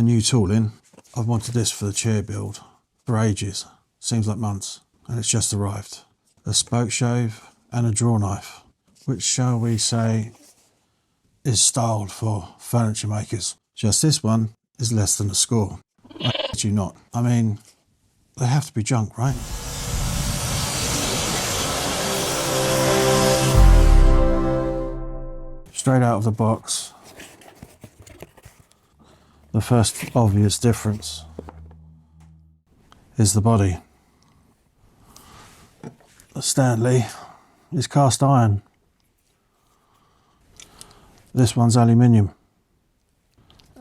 a new tool in. I've wanted this for the chair build for ages, seems like months, and it's just arrived. A spokeshave and a draw knife, which shall we say is styled for furniture makers. Just this one is less than a score. I kid you not. I mean, they have to be junk, right? Straight out of the box, the first obvious difference is the body. The Stanley is cast iron. This one's aluminium.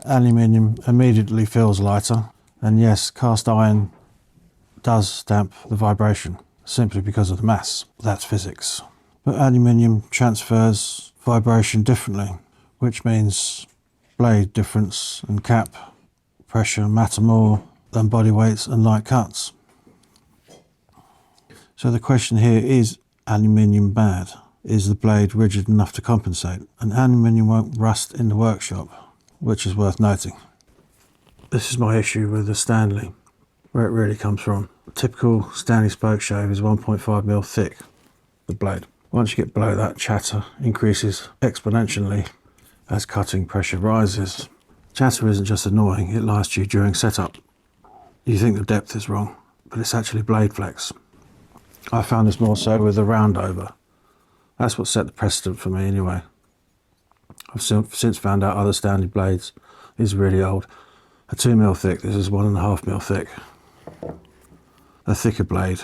Aluminium immediately feels lighter, and yes, cast iron does damp the vibration simply because of the mass. That's physics. But aluminium transfers vibration differently, which means blade difference and cap pressure matter more than body weights and light cuts. So the question here is aluminium bad? Is the blade rigid enough to compensate? And aluminium won't rust in the workshop, which is worth noting. This is my issue with the Stanley, where it really comes from. A typical Stanley Spokeshave is 1.5mm thick, the blade. Once you get below that, chatter increases exponentially as cutting pressure rises. Chatter isn't just annoying, it lasts you during setup. You think the depth is wrong, but it's actually blade flex. I found this more so with the roundover. That's what set the precedent for me anyway. I've since found out other Stanley blades is really old. A 2mm thick, this is 1.5mm thick. A thicker blade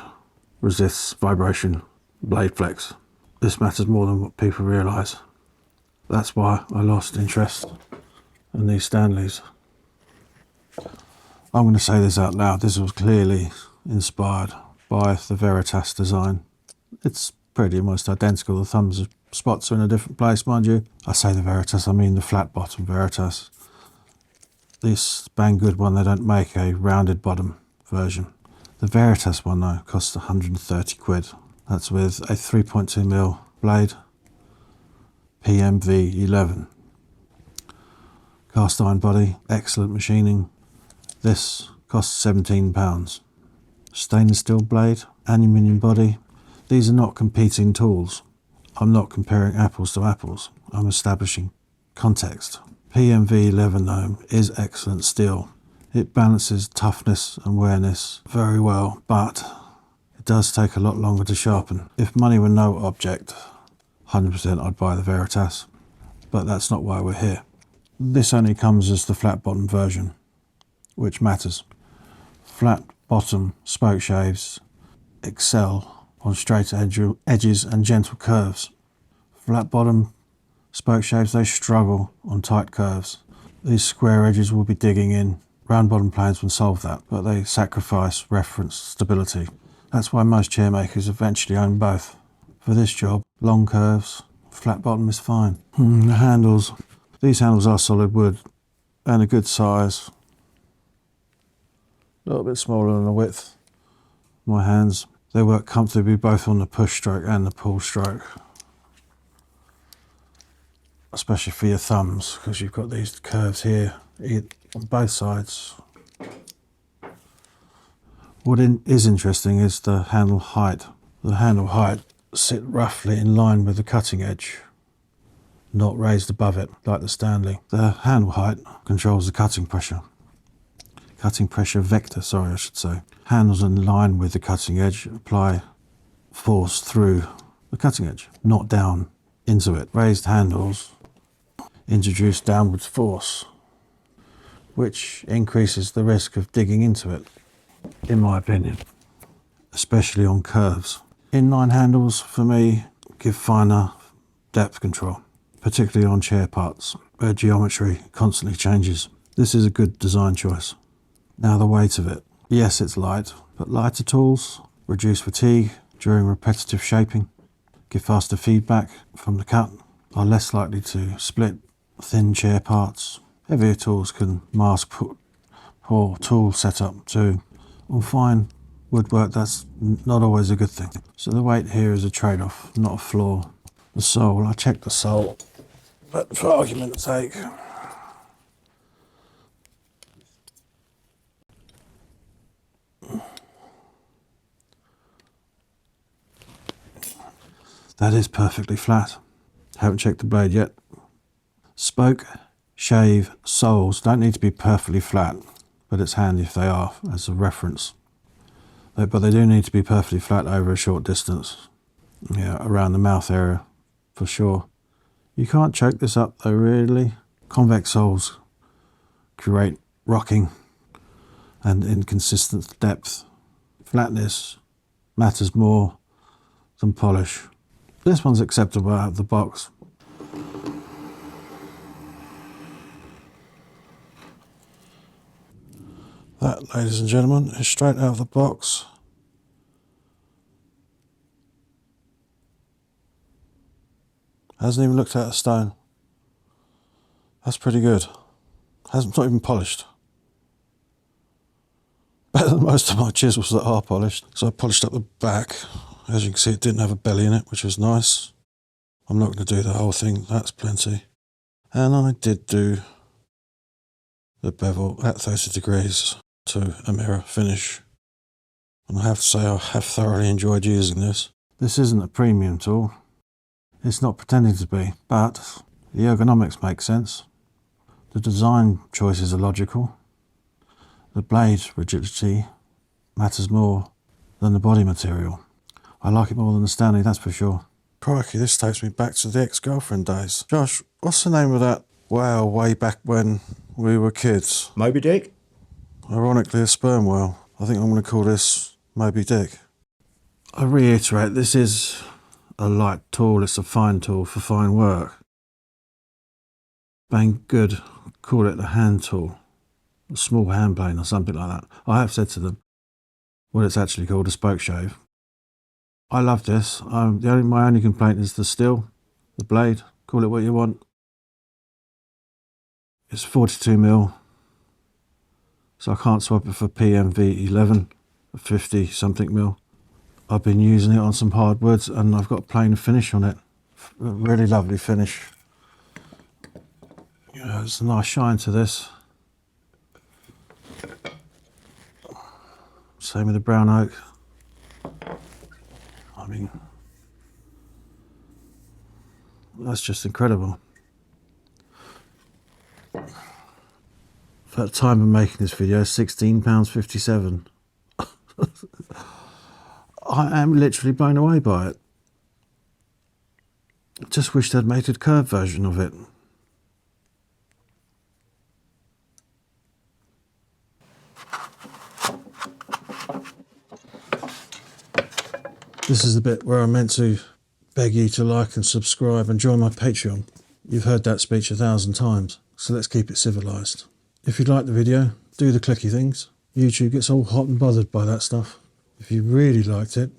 resists vibration, blade flex. This matters more than what people realise. That's why I lost interest in these Stanleys. I'm going to say this out loud. This was clearly inspired by the Veritas design. It's pretty almost identical. The thumbs spots are in a different place, mind you. I say the Veritas, I mean the flat bottom Veritas. This Banggood one, they don't make a rounded bottom version. The Veritas one though costs 130 quid. That's with a 3.2mm blade, PMV11. Cast iron body, excellent machining. This costs £17. Stainless steel blade, aluminium body. These are not competing tools. I'm not comparing apples to apples. I'm establishing context. PMV11 though is excellent steel. It balances toughness and wearness very well, but it does take a lot longer to sharpen. If money were no object, 100% I'd buy the Veritas, but that's not why we're here. This only comes as the flat bottom version, which matters. Flat bottom spokeshaves excel on straight edges and gentle curves. Flat bottom spokeshaves, they struggle on tight curves. These square edges will be digging in. Round bottom planes will solve that, but they sacrifice reference stability. That's why most chair makers eventually own both. For this job, long curves, flat bottom is fine. The handles. These handles are solid wood and a good size. A little bit smaller than the width. My hands, they work comfortably both on the push stroke and the pull stroke. Especially for your thumbs, because you've got these curves here on both sides. What is interesting is the handle height. The handle height sit roughly in line with the cutting edge, not raised above it like the Stanley. The handle height controls the cutting pressure. Cutting pressure vector, sorry, I should say. Handles in line with the cutting edge apply force through the cutting edge, not down into it. Raised handles introduce downwards force, which increases the risk of digging into it, in my opinion, especially on curves. Inline handles, for me, give finer depth control, particularly on chair parts, where geometry constantly changes. This is a good design choice. Now the weight of it. Yes, it's light, but lighter tools reduce fatigue during repetitive shaping, give faster feedback from the cut, are less likely to split thin chair parts. Heavier tools can mask poor tool setup too. On fine woodwork, that's not always a good thing. So the weight here is a trade-off, not a flaw. The sole, I checked the sole, but for argument's sake, That is perfectly flat. Haven't checked the blade yet. Spoke shave soles don't need to be perfectly flat, but it's handy if they are as a reference. But they do need to be perfectly flat over a short distance. Yeah, around the mouth area for sure. You can't choke this up though, really. Convex soles create rocking and inconsistent depth. Flatness matters more than polish. This one's acceptable out of the box. That, ladies and gentlemen, is straight out of the box. Hasn't even looked at a stone. That's pretty good. Not even polished. Better than most of my chisels that are polished. So I polished up the back. As you can see, it didn't have a belly in it, which was nice. I'm not going to do the whole thing, that's plenty. And I did do the bevel at 30 degrees to a mirror finish. And I have to say I have thoroughly enjoyed using this. This isn't a premium tool. It's not pretending to be, but the ergonomics make sense. The design choices are logical. The blade rigidity matters more than the body material. I like it more than the Stanley, that's for sure. Crikey, this takes me back to the ex-girlfriend days. Josh, what's the name of that whale way back when we were kids? Moby Dick? Ironically, a sperm whale. I think I'm going to call this Moby Dick. I reiterate, this is a light tool, it's a fine tool for fine work. Bang good, call it a hand tool, a small hand plane or something like that. I have said to them what it's actually called, a Spokeshave. I love this. My only complaint is the steel, the blade, call it what you want. It's 42mm, so I can't swap it for PMV11, 50 something mil. I've been using it on some hardwoods and I've got a plain finish on it. A really lovely finish. Yeah, there's a nice shine to this. Same with the brown oak. I mean, that's just incredible. For the time of making this video, £16.57. I am literally blown away by it. Just wish they'd made a curved version of it. This is the bit where I'm meant to beg you to like and subscribe and join my Patreon. You've heard that speech 1,000 times, so let's keep it civilised. If you like the video, do the clicky things. YouTube gets all hot and bothered by that stuff. If you really liked it,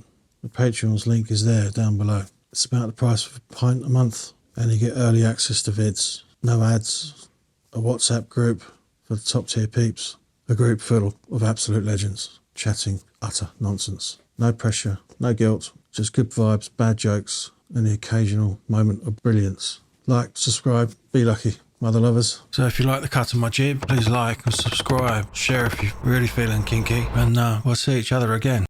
the Patreon's link is there down below. It's about the price of a pint a month, and you get early access to vids, no ads, a WhatsApp group for the top tier peeps, a group full of absolute legends, chatting utter nonsense. No pressure, no guilt, just good vibes, bad jokes, and the occasional moment of brilliance. Like, subscribe, be lucky, mother lovers. So if you like the cut of my jib, please like and subscribe. Share if you're really feeling kinky, and we'll see each other again.